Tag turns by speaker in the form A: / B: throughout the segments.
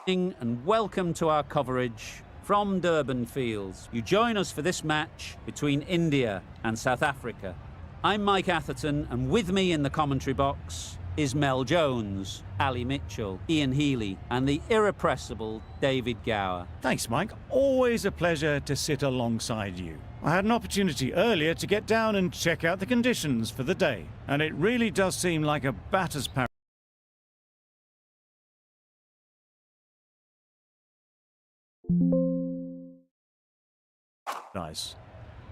A: And welcome to our coverage from Durban Fields. You join us for this match between India and South Africa. I'm Mike Atherton, and with me in the commentary box is Mel Jones, Ali Mitchell, Ian Healy, and the irrepressible David Gower.
B: Thanks, Mike. Always a pleasure to sit alongside you. I had an opportunity earlier to get down and check out the conditions for the day, and it really does seem like a batter's paradise.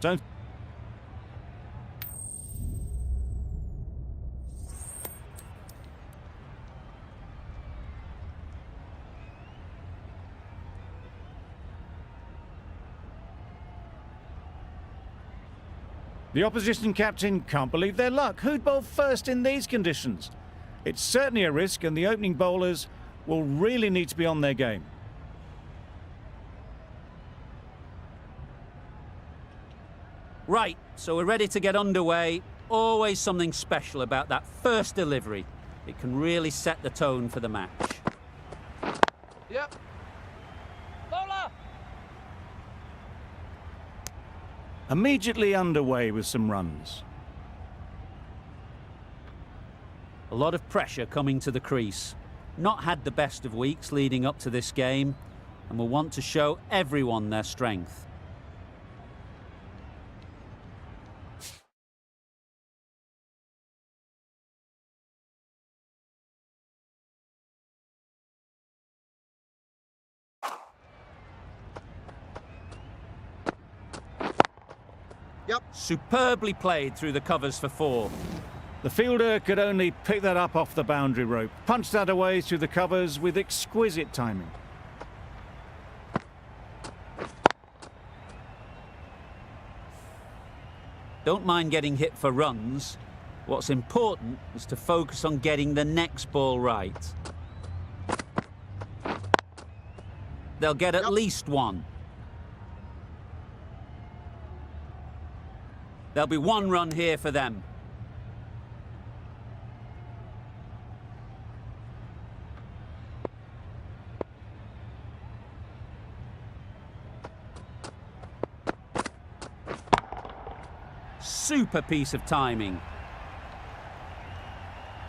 B: Don't. The opposition captain can't believe their luck. Who'd bowl first in these conditions? It's certainly a risk, and the opening bowlers will really need to be on their game.
A: Right, so we're ready to get underway. Always something special about that first delivery. It can really set the tone for the match.
C: Yep. Bowler!
B: Immediately underway with some runs.
A: A lot of pressure coming to the crease. Not had the best of weeks leading up to this game, and will want to show everyone their strength.
C: Yep.
A: Superbly played through the covers for 4.
B: The fielder could only pick that up off the boundary rope, punched that away through the covers with exquisite timing.
A: Don't mind getting hit for runs. What's important is to focus on getting the next ball right. They'll get at least 1. There'll be 1 run here for them. Super piece of timing.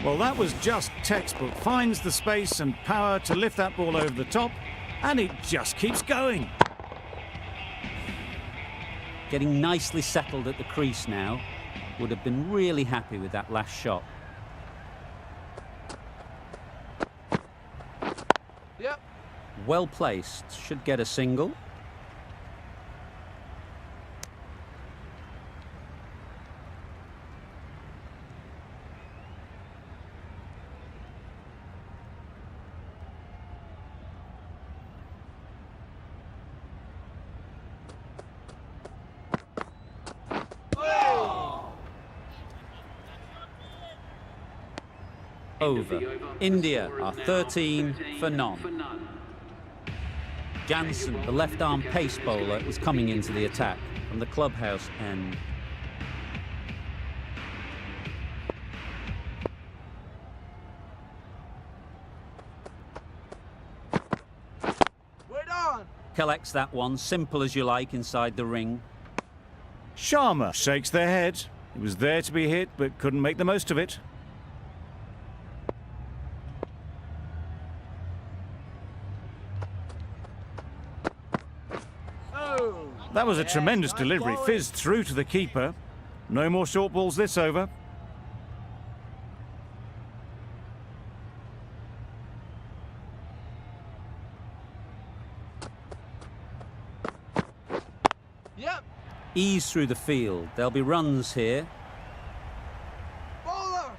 B: Well, that was just textbook. Finds the space and power to lift that ball over the top, and it just keeps going.
A: Getting nicely settled at the crease now. Would have been really happy with that last shot.
C: Yep.
A: Well placed. Should get a single. Over. India are 13 for none. Jansen, the left-arm pace bowler, is coming into the attack from the clubhouse end.
C: Wait on!
A: Collects that one, simple as you like, inside the ring.
B: Sharma shakes their head. He was there to be hit, but couldn't make the most of it. That was a tremendous delivery, fizzed through to the keeper. No more short balls this over.
C: Yep.
A: Ease through the field. There'll be runs here.
C: Bowler!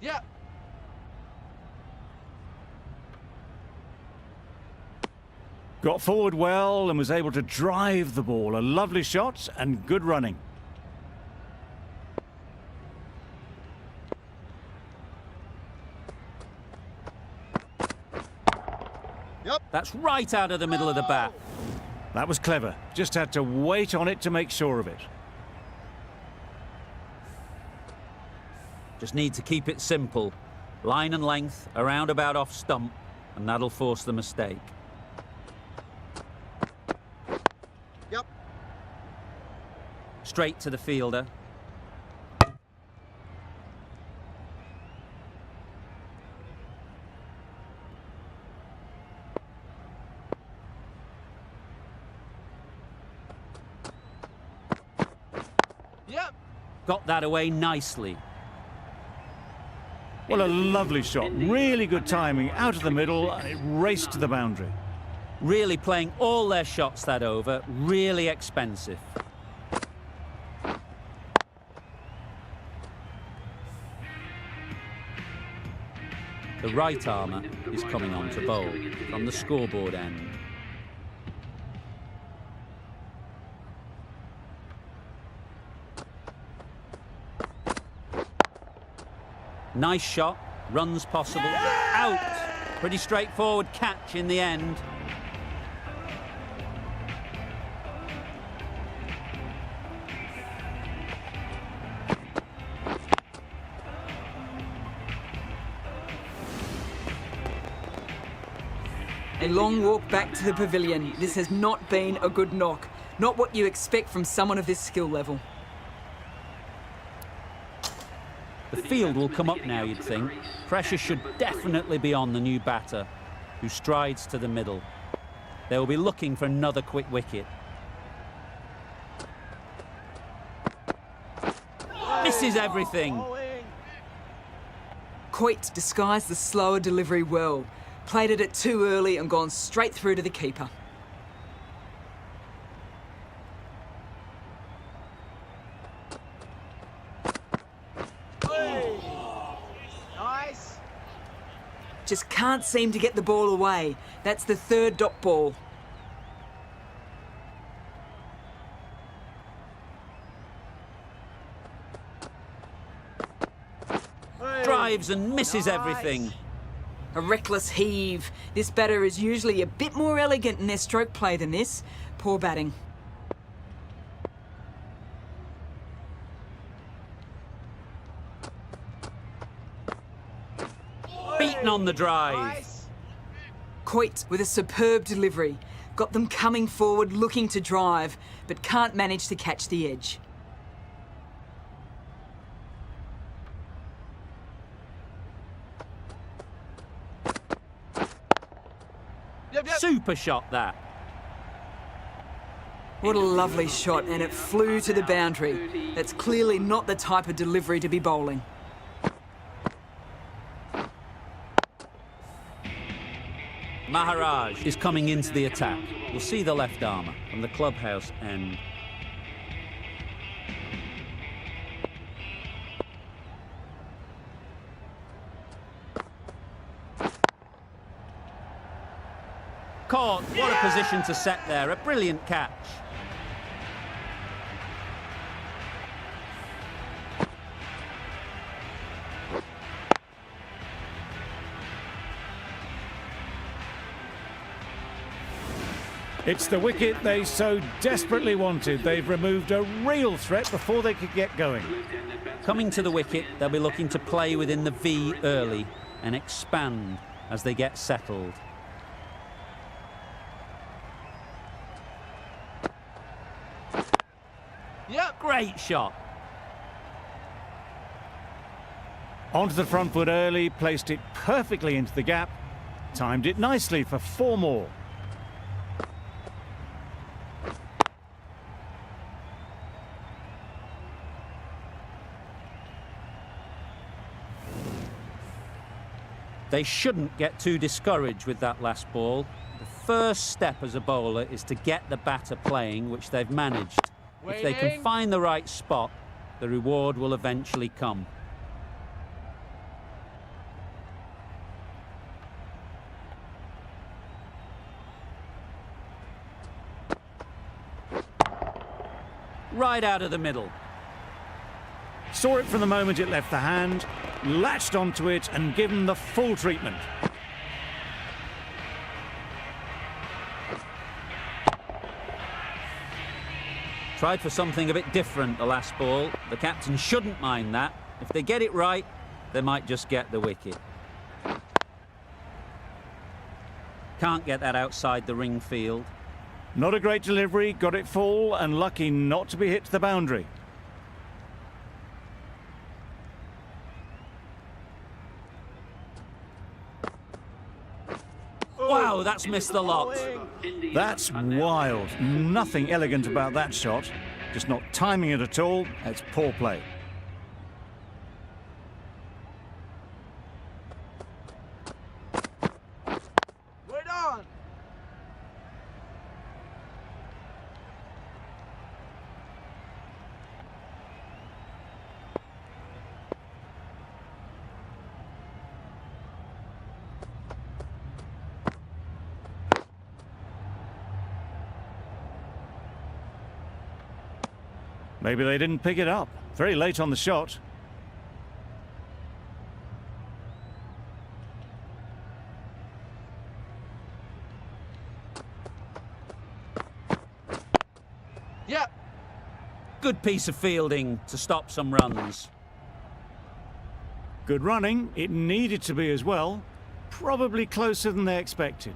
C: Yep.
B: Got forward well and was able to drive the ball. A lovely shot and good running.
C: Yep.
A: That's right out of the middle of the bat.
B: That was clever. Just had to wait on it to make sure of it.
A: Just need to keep it simple. Line and length, around about off stump, and that'll force the mistake.
C: Yep.
A: Straight to the fielder.
C: Yep.
A: Got that away nicely.
B: Well, a lovely shot. Really good timing. Out of the middle, and it raced to the boundary.
A: Really playing all their shots that over. Really expensive. The right armour is coming on to bowl from the scoreboard end. Nice shot, runs possible, out! Pretty straightforward catch in the end.
D: A long walk back to the pavilion. This has not been a good knock. Not what you expect from someone of this skill level.
A: The field will come up now, you'd think. Pressure should definitely be on the new batter, who strides to the middle. They will be looking for another quick wicket. Misses everything.
D: Coit disguised the slower delivery well. Played it too early and gone straight through to the keeper.
C: Nice.
D: Just can't seem to get the ball away. That's the third dot ball.
A: Drives and misses everything.
D: A reckless heave. This batter is usually a bit more elegant in their stroke play than this. Poor batting.
A: Beaten on the drive.
C: Nice.
D: Coit with a superb delivery. Got them coming forward looking to drive, but can't manage to catch the edge.
C: Yep, yep.
A: Super shot, that.
D: What a lovely shot, and it flew to the boundary. That's clearly not the type of delivery to be bowling.
A: Maharaj is coming into the attack. We'll see the left armour from the clubhouse end. Caught. What a position to set there. A brilliant catch.
B: It's the wicket they so desperately wanted. They've removed a real threat before they could get going.
A: Coming to the wicket, they'll be looking to play within the V early and expand as they get settled.
C: Yep.
A: Great shot.
B: Onto the front foot early, placed it perfectly into the gap, timed it nicely for 4 more.
A: They shouldn't get too discouraged with that last ball. The first step as a bowler is to get the batter playing, which they've managed. If they can
C: Waiting.
A: find the right spot, the reward will eventually come. Right out of the middle.
B: Saw it from the moment it left the hand, latched onto it and given the full treatment.
A: Tried for something a bit different the last ball. The captain shouldn't mind that. If they get it right, they might just get the wicket. Can't get that outside the ring field.
B: Not a great delivery, got it full and lucky not to be hit to the boundary.
A: Wow, that's missed the lot.
B: That's wild. Nothing elegant about that shot. Just not timing it at all. It's poor play.
C: Wait on.
B: Maybe they didn't pick it up. Very late on the shot.
C: Yep.
A: Good piece of fielding to stop some runs.
B: Good running. It needed to be as well. Probably closer than they expected.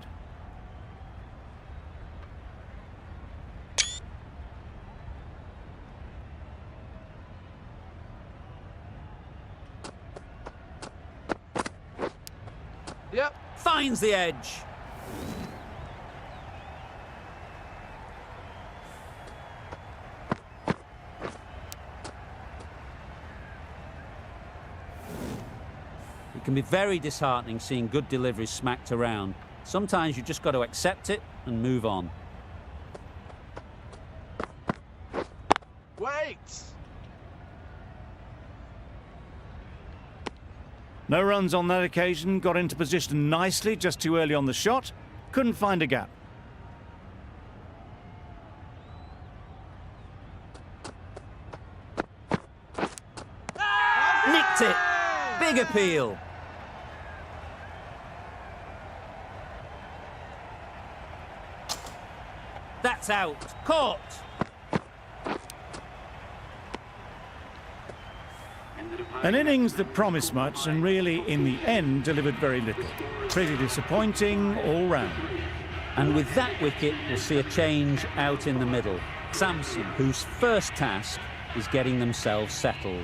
C: Yep.
A: Finds the edge. It can be very disheartening seeing good deliveries smacked around. Sometimes you just got to accept it and move on.
C: Wait.
B: No runs on that occasion, got into position nicely, just too early on the shot. Couldn't find a gap.
A: Nicked it. Big appeal. That's out. Caught.
B: An innings that promised much and really, in the end, delivered very little. Pretty disappointing all round.
A: And with that wicket, we'll see a change out in the middle. Samson, whose first task is getting themselves settled.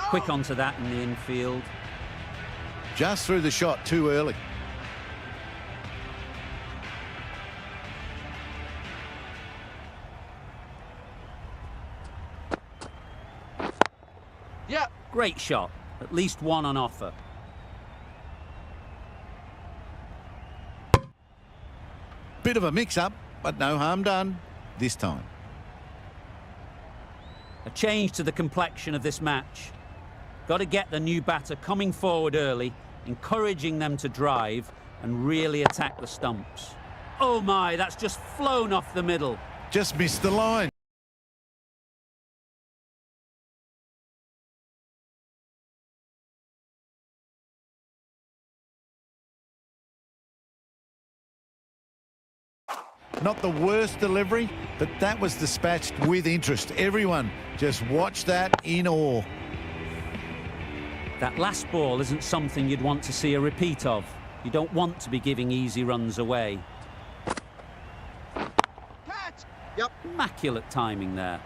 A: Quick onto that in the infield.
E: Just threw the shot too early.
C: Yep.
A: Great shot. At least one on offer.
E: Bit of a mix-up, but no harm done this time.
A: A change to the complexion of this match. Got to get the new batter coming forward early, encouraging them to drive and really attack the stumps. Oh my, that's just flown off the middle.
E: Just missed the line. Not the worst delivery, but that was dispatched with interest. Everyone just watched that in awe.
A: That last ball isn't something you'd want to see a repeat of. You don't want to be giving easy runs away.
C: Catch. Yep.
A: Immaculate timing there.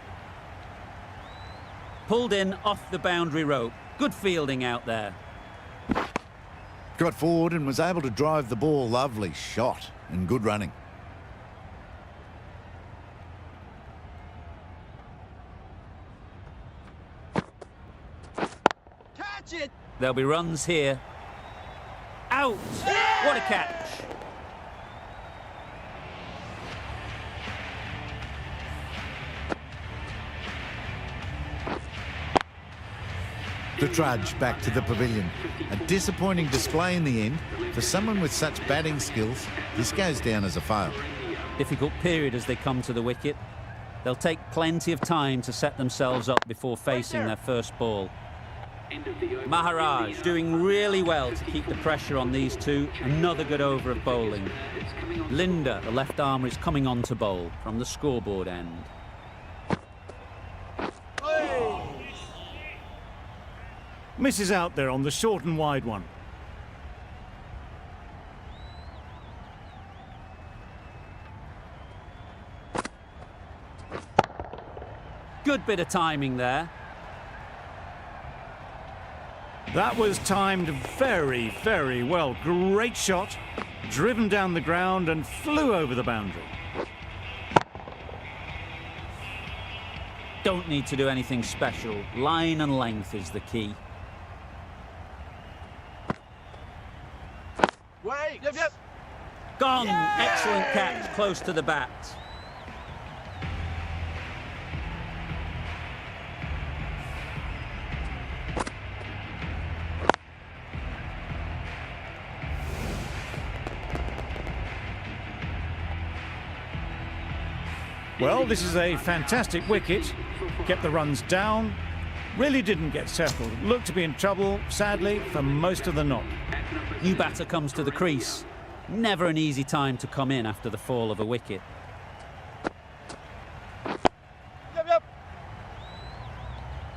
A: Pulled in off the boundary rope. Good fielding out there.
E: Got forward and was able to drive the ball. Lovely shot and good running.
C: Catch it.
A: There'll be runs here. Out! What a catch!
E: The trudge back to the pavilion. A disappointing display in the end. For someone with such batting skills, this goes down as a fail.
A: Difficult period as they come to the wicket. They'll take plenty of time to set themselves up before facing their first ball. Maharaj doing really well to keep the pressure on these two. Another good over of bowling. Linda, the left armer, is coming on to bowl from the scoreboard end.
B: Misses out there on the short and wide one.
A: Good bit of timing there.
B: That was timed very, very well. Great shot, driven down the ground and flew over the boundary.
A: Don't need to do anything special. Line and length is the key.
C: Wait. Yep, yep.
A: Gone! Excellent catch, close to the bat.
B: Well, this is a fantastic wicket. Kept the runs down. Really didn't get settled. Looked to be in trouble, sadly, for most of the knock.
A: New batter comes to the crease. Never an easy time to come in after the fall of a wicket.
C: Yep, yep.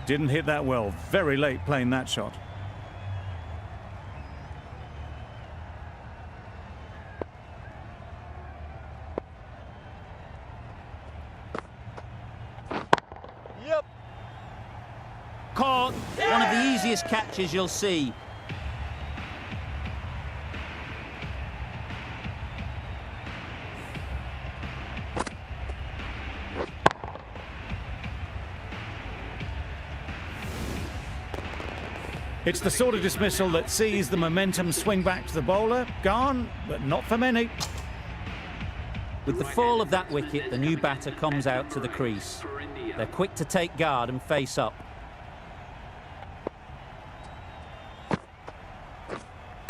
B: Didn't hit that well. Very late playing that shot.
C: Yep.
A: Caught! One of the easiest catches you'll see.
B: It's the sort of dismissal that sees the momentum swing back to the bowler. Gone, but not for many.
A: With the fall of that wicket, the new batter comes out to the crease. They're quick to take guard and face up.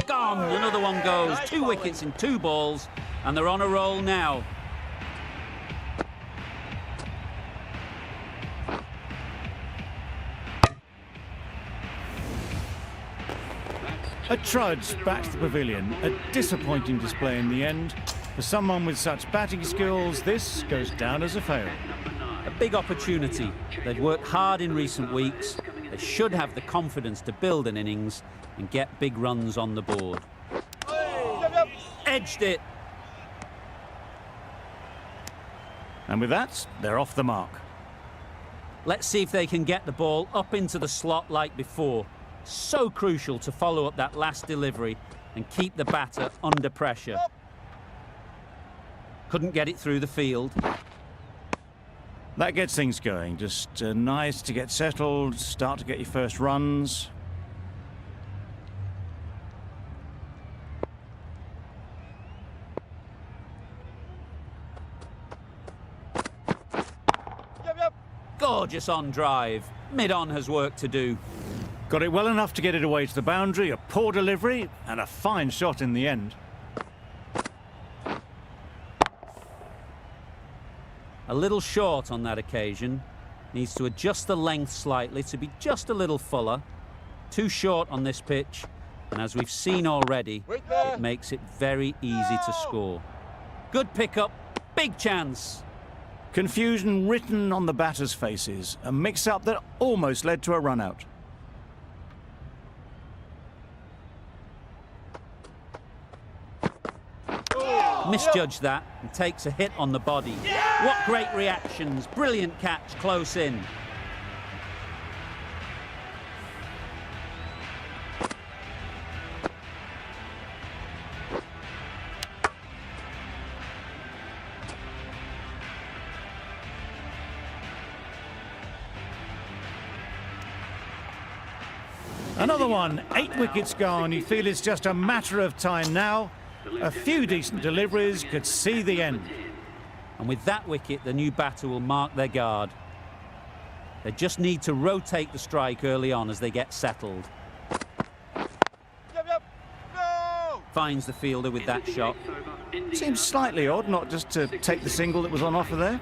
A: Gone! Another one goes. 2 wickets in 2 balls, and they're on a roll now.
B: A trudge back to the pavilion. A disappointing display in the end. For someone with such batting skills, this goes down as a fail.
A: A big opportunity. They've worked hard in recent weeks. They should have the confidence to build an innings and get big runs on the board.
C: Yep, yep.
A: Edged it.
B: And with that, they're off the mark.
A: Let's see if they can get the ball up into the slot like before. So crucial to follow up that last delivery and keep the batter under pressure. Couldn't get it through the field.
B: That gets things going. Just nice to get settled, start to get your first runs.
C: Yep, yep.
A: Gorgeous on drive. Mid-on has work to do.
B: Got it well enough to get it away to the boundary, a poor delivery and a fine shot in the end.
A: A little short on that occasion. Needs to adjust the length slightly to be just a little fuller. Too short on this pitch, and as we've seen already,
C: Wait there.
A: it makes it very easy to score. Good pickup, big chance.
B: Confusion written on the batters' faces, a mix-up that almost led to a run-out.
A: Misjudged that and takes a hit on the body. What great reactions, brilliant catch close in.
B: Another one, 8 wickets gone. You feel it's just a matter of time now. A few decent deliveries could see the end.
A: And with that wicket, the new batter will mark their guard. They just need to rotate the strike early on as they get settled.
C: Yep, yep. No!
A: Finds the fielder with that shot.
B: Seems slightly odd not just to take the single that was on offer there.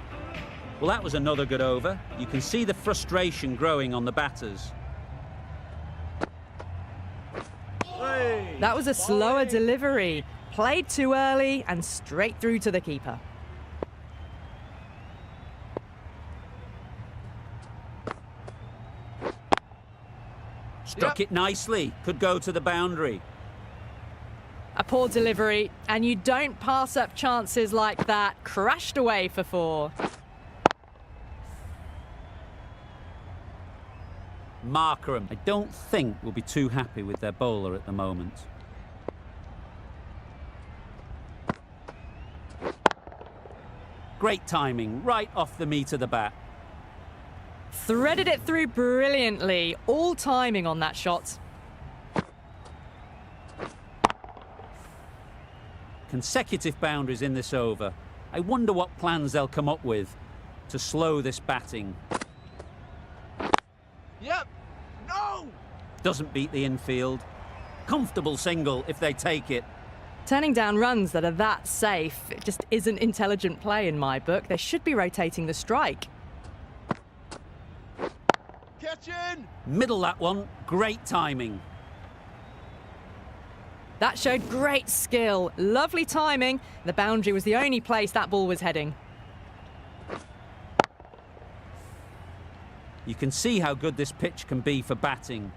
A: Well, that was another good over. You can see the frustration growing on the batters.
F: That was a slower delivery. Played too early and straight through to the keeper.
A: Struck it nicely. Could go to the boundary.
F: A poor delivery, and you don't pass up chances like that. Crashed away for 4.
A: Markram, I don't think will be too happy with their bowler at the moment. Great timing, right off the meat of the bat.
F: Threaded it through brilliantly. All timing on that shot.
A: Consecutive boundaries in this over. I wonder what plans they'll come up with to slow this batting.
C: Yep. No!
A: Doesn't beat the infield. Comfortable single if they take it.
F: Turning down runs that are that safe, it just isn't intelligent play in my book. They should be rotating the strike.
C: Catch in!
A: Middle that one. Great timing.
F: That showed great skill. Lovely timing. The boundary was the only place that ball was heading.
A: You can see how good this pitch can be for batting.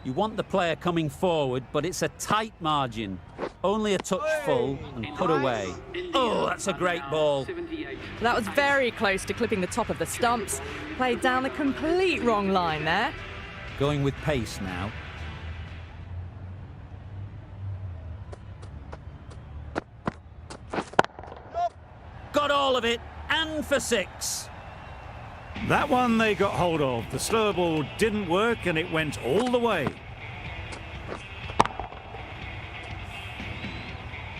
A: You want the player coming forward, but it's a tight margin. Only a touch full and put away. Oh, that's a great ball.
F: That was very close to clipping the top of the stumps. Played down the complete wrong line there.
A: Going with pace now. Got all of it, and for 6.
B: That one they got hold of. The slower ball didn't work and it went all the way.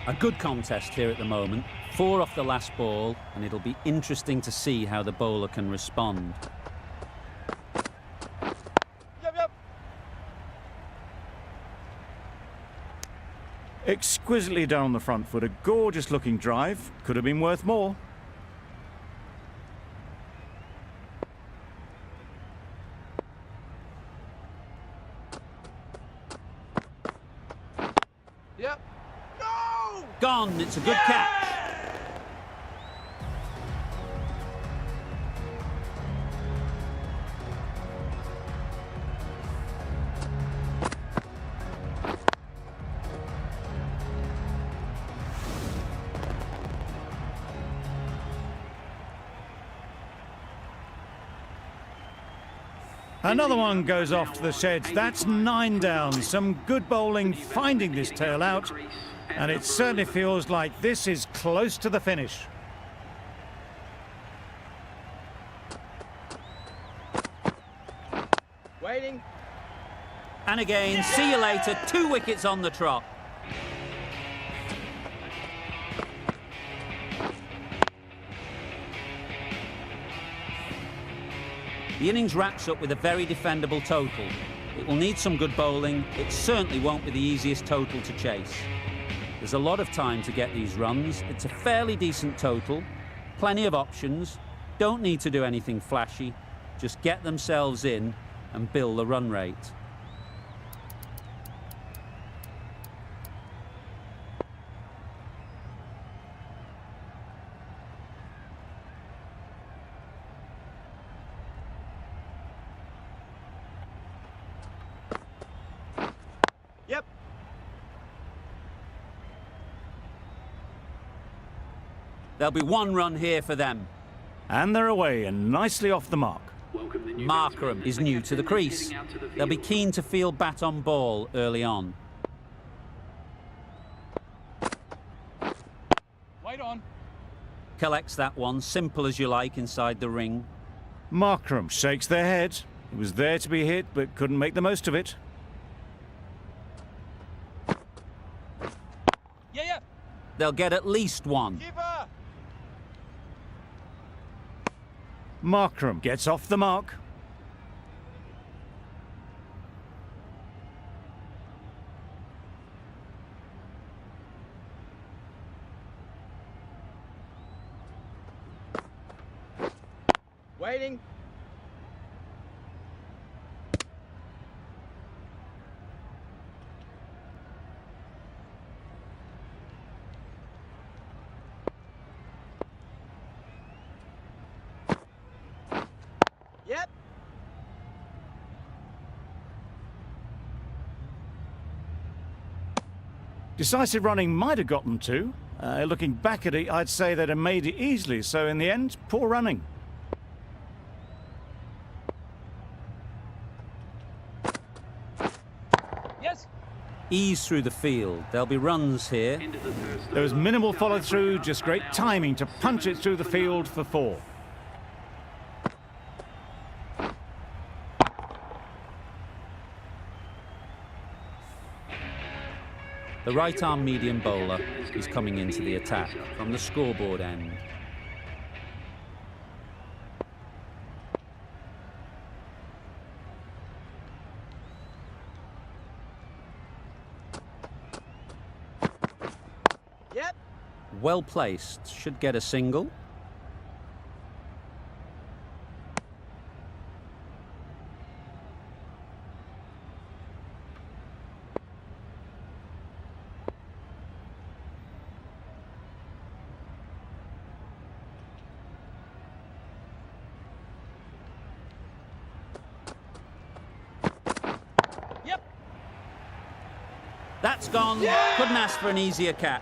A: A good contest here at the moment. 4 off the last ball, and it'll be interesting to see how the bowler can respond.
C: Yep.
B: Exquisitely down the front foot. A gorgeous looking drive. Could have been worth more.
C: Yep. No!
A: Gone, it's a good catch.
B: Another one goes off to the sheds. That's 9 down. Some good bowling finding this tail out. And it certainly feels like this is close to the finish.
C: Waiting.
A: And again, see you later. 2 wickets on the trot. The innings wraps up with a very defendable total. It will need some good bowling. It certainly won't be the easiest total to chase. There's a lot of time to get these runs. It's a fairly decent total. Plenty of options. Don't need to do anything flashy. Just get themselves in and build the run rate.
C: Yep.
A: There'll be 1 run here for them.
B: And they're away and nicely off the mark.
A: Markram is new to the crease. They'll be keen to field bat on ball early on.
C: Light on.
A: Collects that one, simple as you like, inside the ring.
B: Markram shakes their head. It was there to be hit, but couldn't make the most of it.
C: Yeah.
A: They'll get at least 1.
C: Keeper.
B: Markram gets off the mark.
C: Waiting.
B: Decisive running might have got them to. Looking back at it, I'd say they'd have made it easily, so in the end, poor running.
C: Yes.
A: Ease through the field. There'll be runs here.
B: There was minimal follow-through, just great timing to punch it through the field for 4.
A: The right-arm medium bowler is coming into the attack from the scoreboard end.
C: Yep.
A: Well placed, should get a single.
C: Yep.
A: That's gone. Couldn't ask for an easier catch.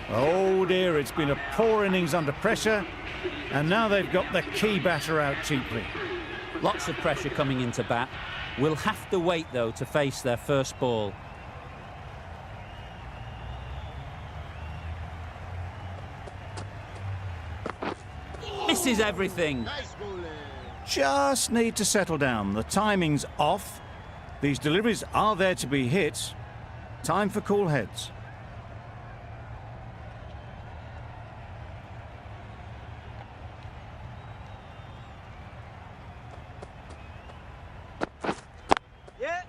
B: Oh dear, it's been a poor innings under pressure, and now they've got the key batter out cheaply.
A: Lots of pressure coming into bat. Will have to wait, though, to face their first ball. Misses everything.
B: Just need to settle down. The timing's off. These deliveries are there to be hit. Time for cool heads.
C: Yeah.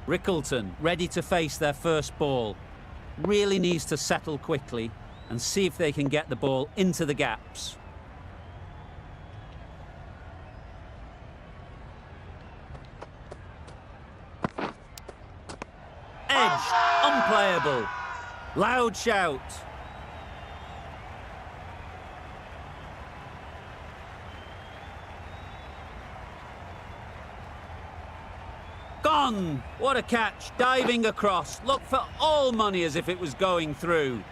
A: Rickleton ready to face their first ball. Really needs to settle quickly and see if they can get the ball into the gaps. Edge, unplayable. Loud shout. Gone! What a catch, diving across. Looked for all money as if it was going through.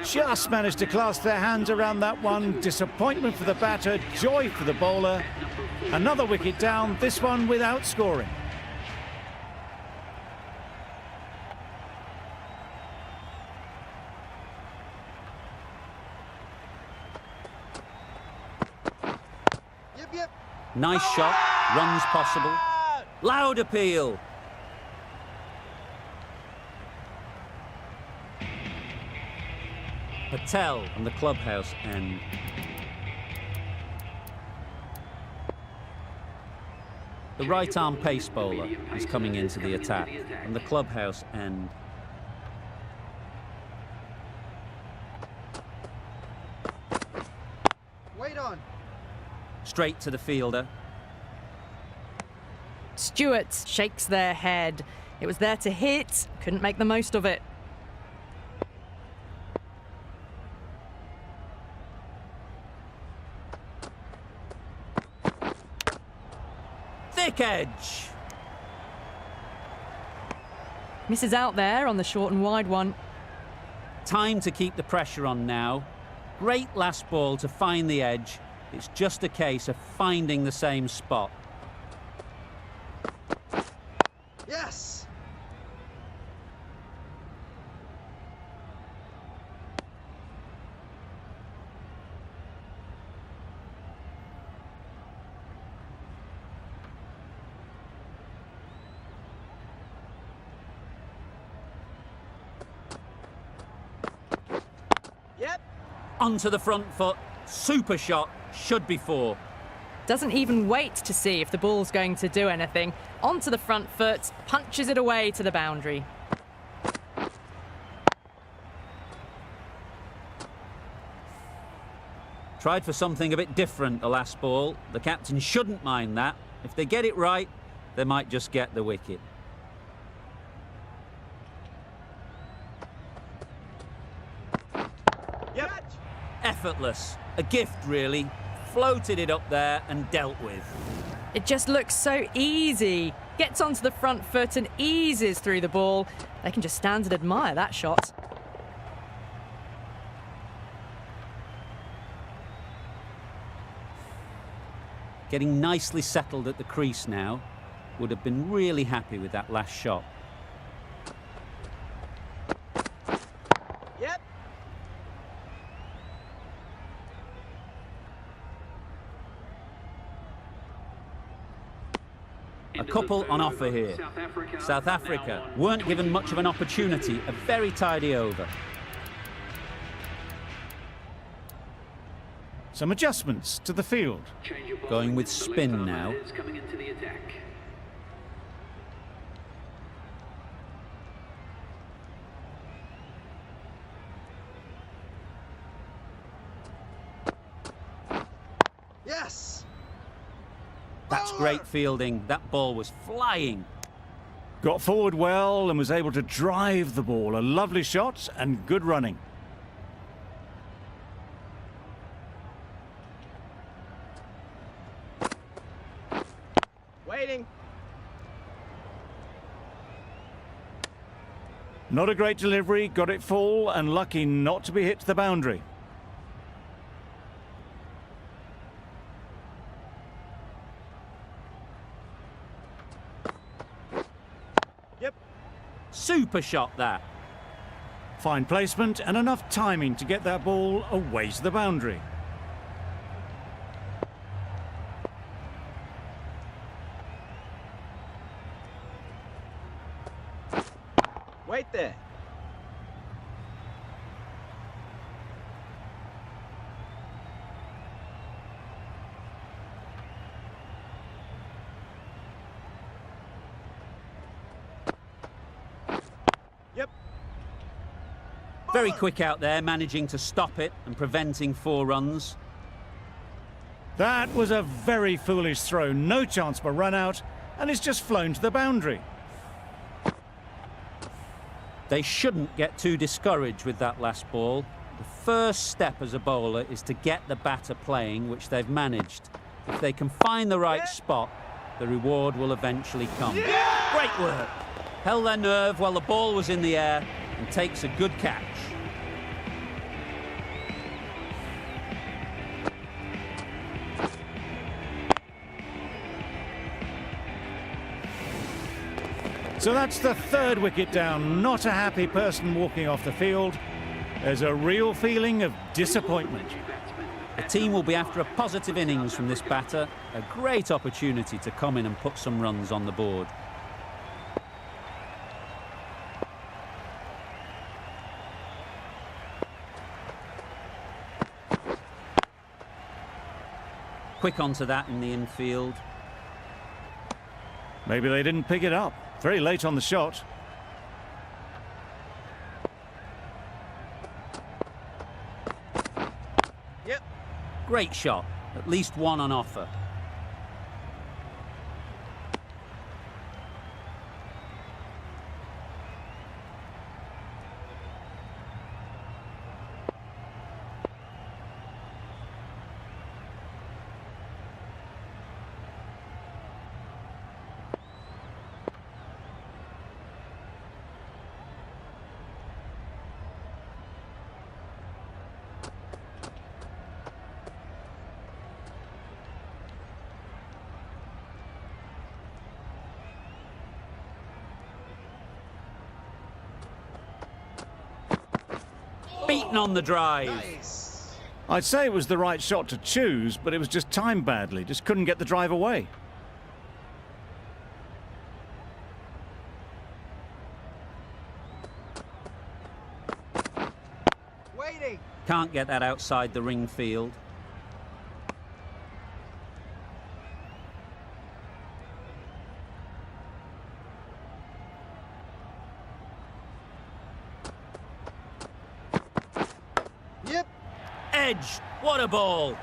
B: Just managed to clasp their hands around that one. Disappointment for the batter, joy for the bowler. Another wicket down, this one without scoring.
C: Yep, yep.
A: Nice shot, runs possible. Loud appeal. Patel on the clubhouse end. The right-arm pace bowler is coming into the attack on the clubhouse end.
C: Wait on.
A: Straight to the fielder.
F: Stewart shakes their head. It was there to hit, couldn't make the most of it.
A: Thick edge.
F: Misses out there on the short and wide one.
A: Time to keep the pressure on now. Great last ball to find the edge. It's just a case of finding the same spot.
C: Yes. Yep.
A: Onto the front foot. Super shot. Should be 4.
F: Doesn't even wait to see if the ball's going to do anything. Onto the front foot, punches it away to the boundary.
A: Tried for something a bit different the last ball. The captain shouldn't mind that. If they get it right, they might just get the wicket.
C: Yep.
A: Effortless. A gift, really. Floated it up there and dealt with.
F: It just looks so easy. Gets onto the front foot and eases through the ball. They can just stand and admire that shot.
A: Getting nicely settled at the crease now. Would have been really happy with that last shot.
C: Yep.
A: A couple on offer here. South Africa weren't given much of an opportunity. A very tidy over.
B: Some adjustments to the field.
A: Going with spin now.
C: Yes.
A: That's great fielding. That ball was flying.
B: Got forward well and was able to drive the ball. A lovely shot and good running.
C: Waiting.
B: Not a great delivery, got it full and lucky not to be hit to the boundary.
C: Yep.
A: Super shot that.
B: Fine placement and enough timing to get that ball away to the boundary.
C: Wait there. Yep.
A: Very quick out there, managing to stop it and preventing 4 runs.
B: That was a very foolish throw. No chance for run out and it's just flown to the boundary.
A: They shouldn't get too discouraged with that last ball. The first step as a bowler is to get the batter playing, which they've managed. If they can find the right spot, the reward will eventually come. Great work. Held their nerve while the ball was in the air and takes a good catch.
B: So that's the 3rd wicket down. Not a happy person walking off the field. There's a real feeling of disappointment.
A: The team will be after a positive innings from this batter. A great opportunity to come in and put some runs on the board. Quick onto that in the infield.
B: Maybe they didn't pick it up. Very late on the shot.
C: Yep.
A: Great shot. At least one on offer. Beaten on the drive.
C: Nice.
B: I'd say it was the right shot to choose, but it was just timed badly. Just couldn't get the drive away.
C: Waiting.
A: Can't get that outside the ring field. edge. What a ball.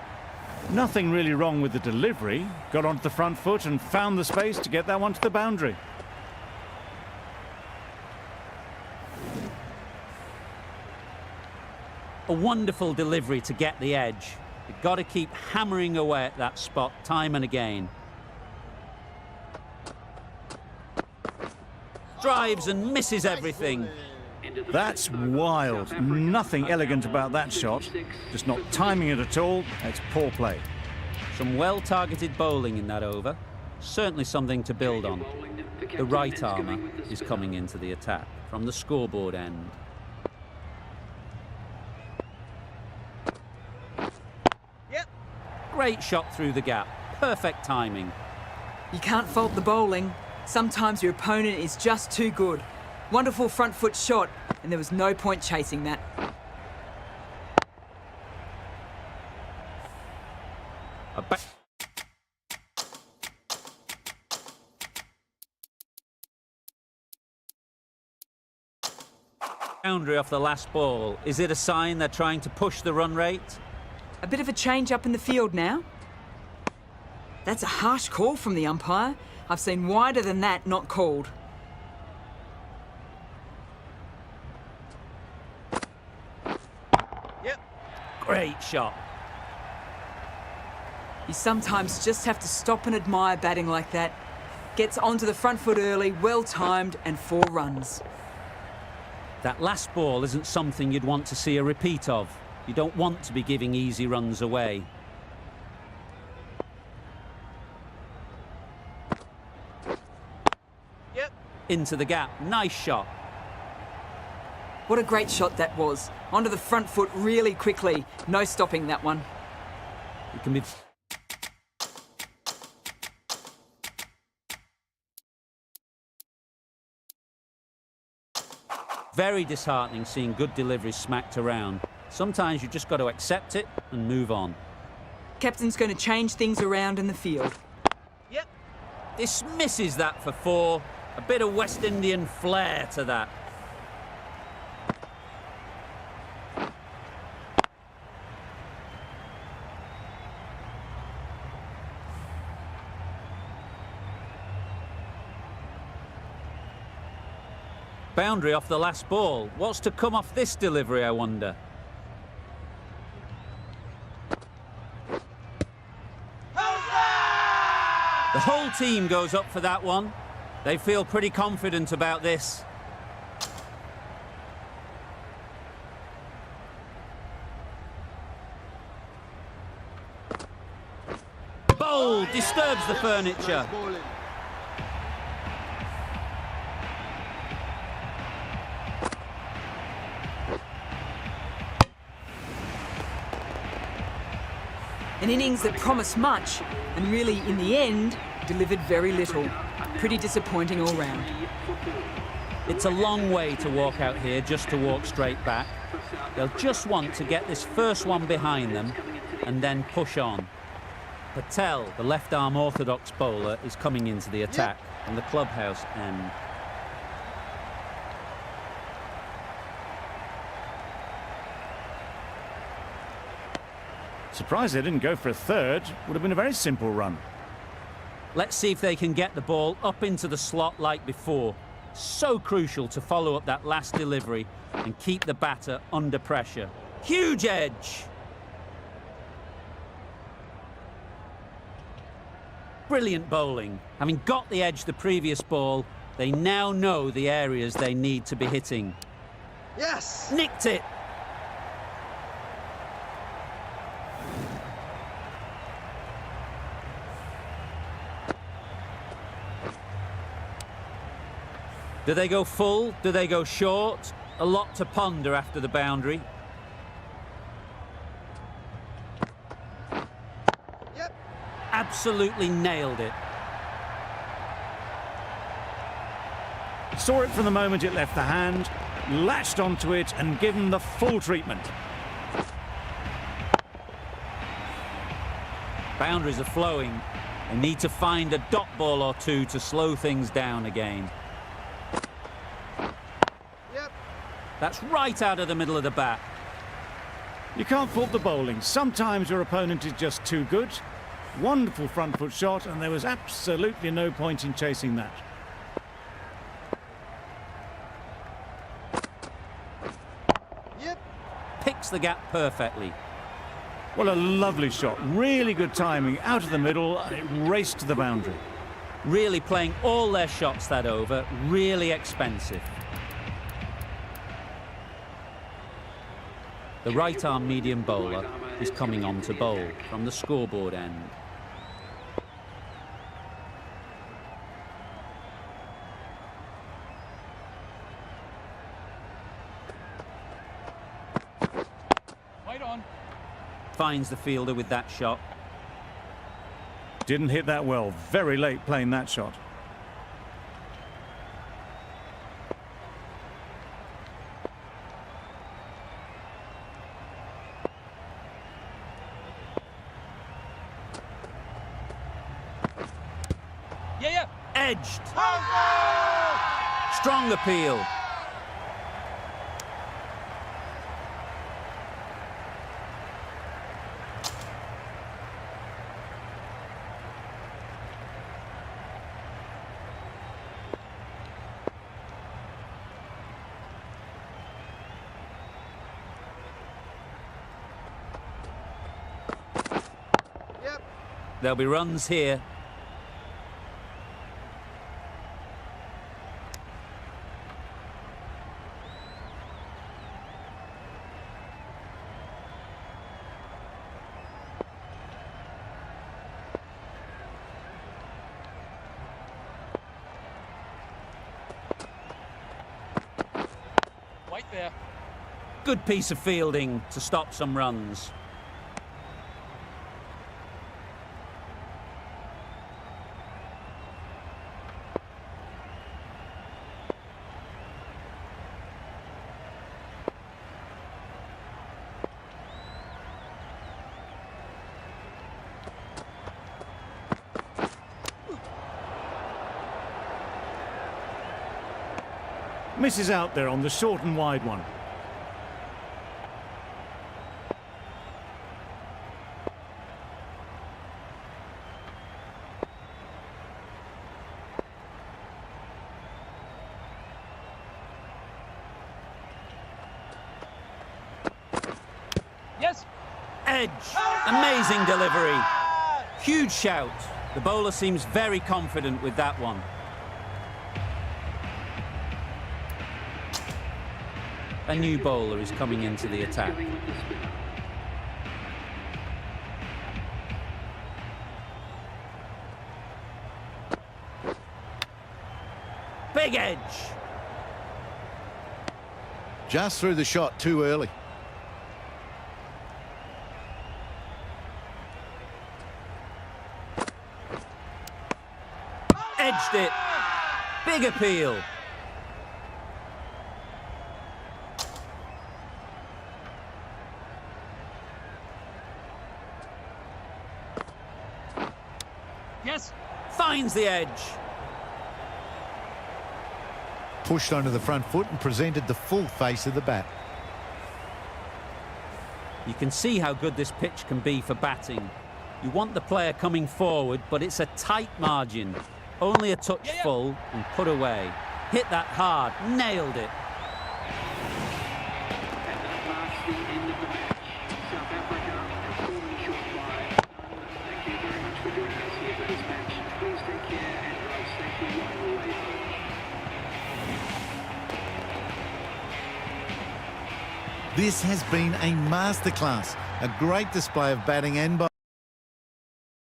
B: Nothing really wrong with the delivery. Got onto the front foot and found the space to get that one to the boundary.
A: A wonderful delivery to get the edge. You've got to keep hammering away at that spot time and again. Drives and misses everything.
B: That's wild. Nothing elegant about that shot. Just not timing it at all. It's poor play.
A: Some well-targeted bowling in that over. Certainly something to build on. The right armour is coming into the attack from the scoreboard end.
C: Yep.
A: Great shot through the gap. Perfect timing.
D: You can't fault the bowling. Sometimes your opponent is just too good. Wonderful front foot shot, and there was no point chasing that.
A: A back. Boundary off the last ball. Is it a sign they're trying to push the run rate?
D: A bit of a change up in the field now. That's a harsh call from the umpire. I've seen wider than that not called.
C: Yep.
A: Great shot.
D: You sometimes just have to stop and admire batting like that. Gets onto the front foot early, well timed, and 4 runs.
A: That last ball isn't something you'd want to see a repeat of. You don't want to be giving easy runs away.
C: Yep.
A: Into the gap. Nice shot.
D: What a great shot that was. Onto the front foot really quickly. No stopping that one.
A: It can be... Very disheartening seeing good deliveries smacked around. Sometimes you just got to accept it and move on.
D: Captain's going to change things around in the field.
C: Yep.
A: Dismisses that for 4. A bit of West Indian flair to that. Boundary off the last ball. What's to come off this delivery, I wonder? The whole team goes up for that one. They feel pretty confident about this. Bowl disturbs the furniture.
D: An innings that promised much, and really, in the end, delivered very little. Pretty disappointing all round.
A: It's a long way to walk out here just to walk straight back. They'll just want to get this first one behind them and then push on. Patel, the left-arm orthodox bowler, is coming into the attack from the clubhouse end.
B: Surprised they didn't go for a third. Would have been a very simple run.
A: Let's see if they can get the ball up into the slot like before. So crucial to follow up that last delivery and keep the batter under pressure. Huge edge! Brilliant bowling. Having got the edge the previous ball, they now know the areas they need to be hitting.
C: Yes.
A: Nicked it! Do they go full? Do they go short? A lot to ponder after the boundary.
C: Yep.
A: Absolutely nailed it.
B: Saw it from the moment it left the hand, latched onto it and given the full treatment.
A: Boundaries are flowing. They need to find a dot ball or two to slow things down again.
C: Yep.
A: That's right out of the middle of the bat.
B: You can't fault the bowling. Sometimes your opponent is just too good. Wonderful front foot shot, and there was absolutely no point in chasing that.
C: Yep.
A: Picks the gap perfectly.
B: Well, a lovely shot. Really good timing. Out of the middle, and it raced to the boundary.
A: Really playing all their shots that over. Really expensive. The right-arm medium bowler is coming on to bowl from the scoreboard end.
C: Wait on.
A: Finds the fielder with that shot.
B: Didn't hit that well. Very late playing that shot.
C: Yeah.
A: Edged. Strong appeal.
C: Yep.
A: There'll be runs here.
C: Wait there.
A: Good piece of fielding to stop some runs.
B: Misses out there on the short and wide one.
C: Yes.
A: Edge. Amazing delivery. Huge shout. The bowler seems very confident with that one. A new bowler is coming into the attack. Big edge.
E: Just threw the shot too early.
A: Edged it. Big appeal.
C: Yes.
A: Finds the edge.
E: Pushed onto the front foot and presented the full face of the bat.
A: You can see how good this pitch can be for batting. You want the player coming forward, but it's a tight margin. Only a touch full and put away. Hit that hard. Nailed it.
G: And that marks the end of the match. South Africa have fallen short by. Thank you very much for joining us here for this match. Please take care and drive safely on the way home.
E: This has been a masterclass, a great display of batting and bowling.